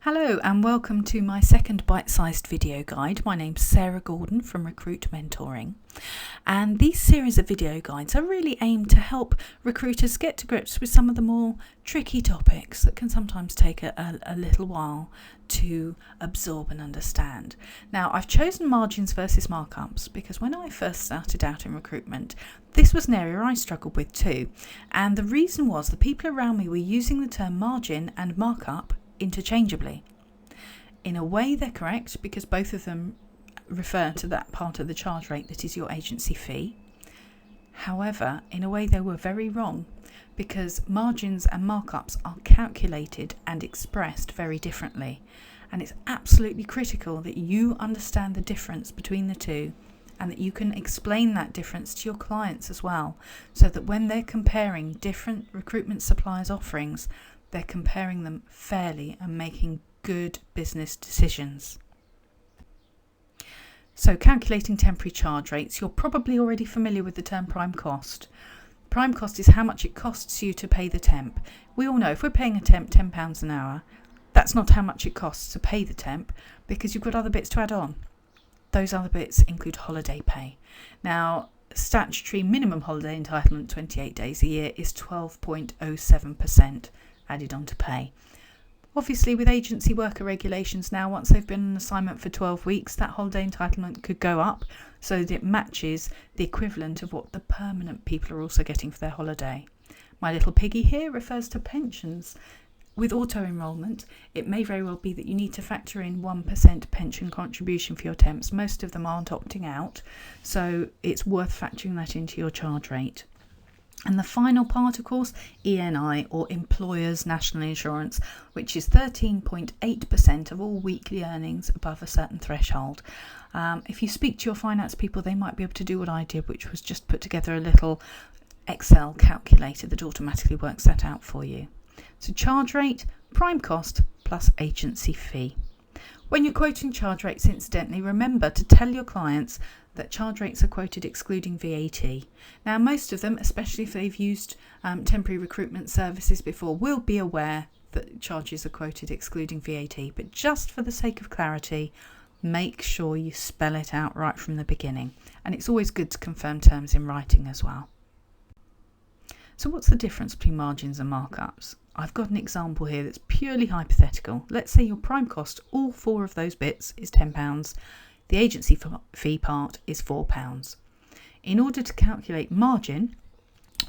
Hello and welcome to my second bite-sized video guide. My name's Sarah Gordon from Recruit Mentoring, and these series of video guides are really aimed to help recruiters get to grips with some of the more tricky topics that can sometimes take a little while to absorb and understand. Now, I've chosen margins versus markups because when I first started out in recruitment, this was an area I struggled with too, and the reason was the people around me were using the term margin and markup interchangeably. In a way, they're correct because both of them refer to that part of the charge rate that is your agency fee. However, in a way, they were very wrong because margins and markups are calculated and expressed very differently. And it's absolutely critical that you understand the difference between the two and that you can explain that difference to your clients as well, so that when they're comparing different recruitment suppliers' offerings, they're comparing them fairly and making good business decisions. So calculating temporary charge rates, you're probably already familiar with the term prime cost. Prime cost is how much it costs you to pay the temp. We all know if we're paying a temp £10 an hour, that's not how much it costs to pay the temp because you've got other bits to add on. Those other bits include holiday pay. Now, statutory minimum holiday entitlement 28 days a year is 12.07%. added on to pay. Obviously, with agency worker regulations now, once they've been on assignment for 12 weeks, that holiday entitlement could go up so that it matches the equivalent of what the permanent people are also getting for their holiday. My little piggy here refers to pensions. With auto-enrolment, it may very well be that you need to factor in 1% pension contribution for your temps. Most of them aren't opting out, so it's worth factoring that into your charge rate. And the final part, of course, ENI, or Employers' National Insurance, which is 13.8% of all weekly earnings above a certain threshold. If you speak to your finance people, they might be able to do what I did, which was just put together a little Excel calculator that automatically works that out for you. So charge rate, prime cost, plus agency fee. When you're quoting charge rates, incidentally, remember to tell your clients that charge rates are quoted excluding VAT. Now, most of them, especially if they've used temporary recruitment services before, will be aware that charges are quoted excluding VAT. But just for the sake of clarity, make sure you spell it out right from the beginning. And it's always good to confirm terms in writing as well. So what's the difference between margins and markups? I've got an example here that's purely hypothetical. Let's say your prime cost, all four of those bits, is £10. The agency fee part is £4. In order to calculate margin,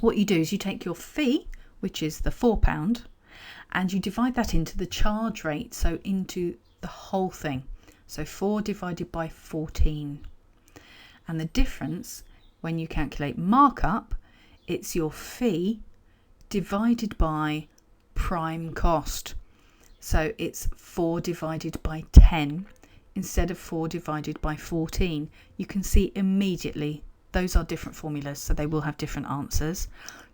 what you do is you take your fee, which is the £4, and you divide that into the charge rate, so into the whole thing. So 4 divided by 14. And the difference, when you calculate markup, it's your fee divided by prime cost. So it's 4 divided by 10 instead of 4 divided by 14. You can see immediately those are different formulas, so they will have different answers.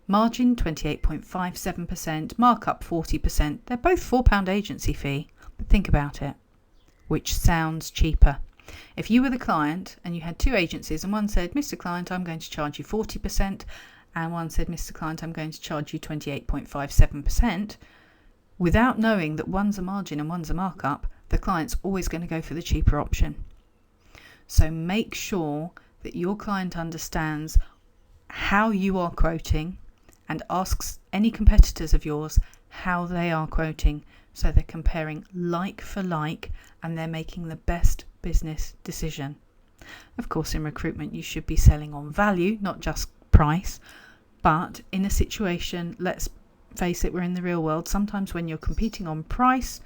Margin 28.57%, markup 40%. They're both £4 agency fee, but think about it. Which sounds cheaper? If you were the client and you had two agencies and one said, Mr. Client, I'm going to charge you 40%, and one said, Mr. Client, I'm going to charge you 28.57%, without knowing that one's a margin and one's a markup, the client's always going to go for the cheaper option. So make sure that your client understands how you are quoting and asks any competitors of yours how they are quoting, so they're comparing like for like and they're making the best business decision. Of course, in recruitment, you should be selling on value, not just price. But in a situation, let's face it, we're in the real world. Sometimes when you're competing on price,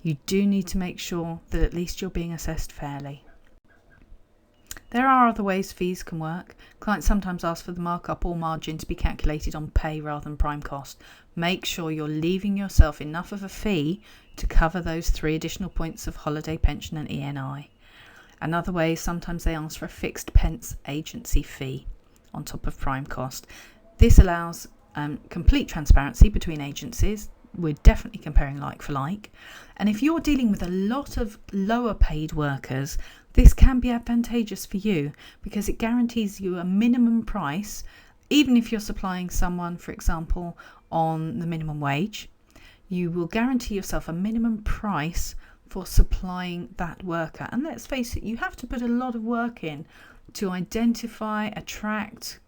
you do need to make sure that at least you're being assessed fairly. There are other ways fees can work. Clients sometimes ask for the markup or margin to be calculated on pay rather than prime cost. Make sure you're leaving yourself enough of a fee to cover those 3 additional points of holiday, pension and ENI. Another way, sometimes they ask for a fixed pence agency fee on top of prime cost. This allows complete transparency between agencies. We're definitely comparing like for like. And if you're dealing with a lot of lower paid workers, this can be advantageous for you because it guarantees you a minimum price, even if you're supplying someone, for example, on the minimum wage. You will guarantee yourself a minimum price for supplying that worker. And let's face it, you have to put a lot of work in to identify, attract,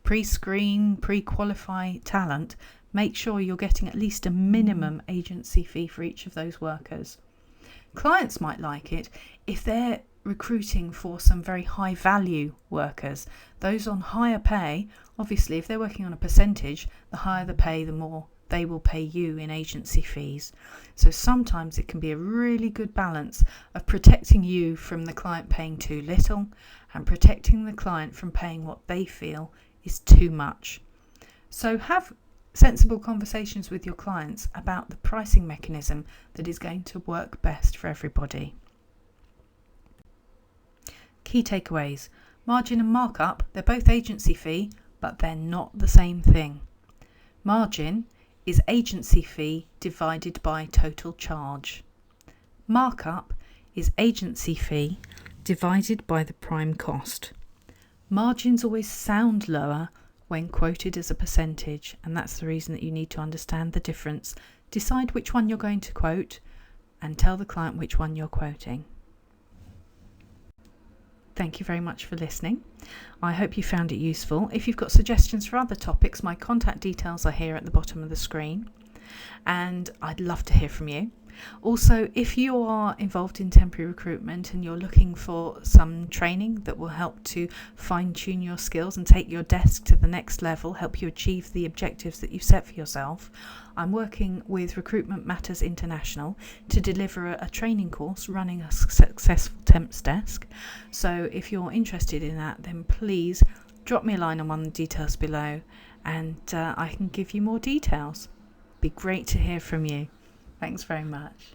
pre-screen, pre-qualify talent. Make sure you're getting at least a minimum agency fee for each of those workers. Clients might like it if they're recruiting for some very high value workers. Those on higher pay, obviously if they're working on a percentage, the higher the pay, the more they will pay you in agency fees. So sometimes it can be a really good balance of protecting you from the client paying too little and protecting the client from paying what they feel is too much. So have sensible conversations with your clients about the pricing mechanism that is going to work best for everybody. Key takeaways. Margin and markup, they're both agency fee, but they're not the same thing. Margin is agency fee divided by total charge. Markup is agency fee divided by the prime cost. Margins always sound lower when quoted as a percentage, and that's the reason that you need to understand the difference. Decide which one you're going to quote and tell the client which one you're quoting. Thank you very much for listening. I hope you found it useful. If you've got suggestions for other topics, my contact details are here at the bottom of the screen, and I'd love to hear from you. Also, if you are involved in temporary recruitment and you're looking for some training that will help to fine-tune your skills and take your desk to the next level, help you achieve the objectives that you've set for yourself, I'm working with Recruitment Matters International to deliver a training course running a successful temps desk. So if you're interested in that, then please drop me a line on one of the details below, and I can give you more details. Be great to hear from you. Thanks very much.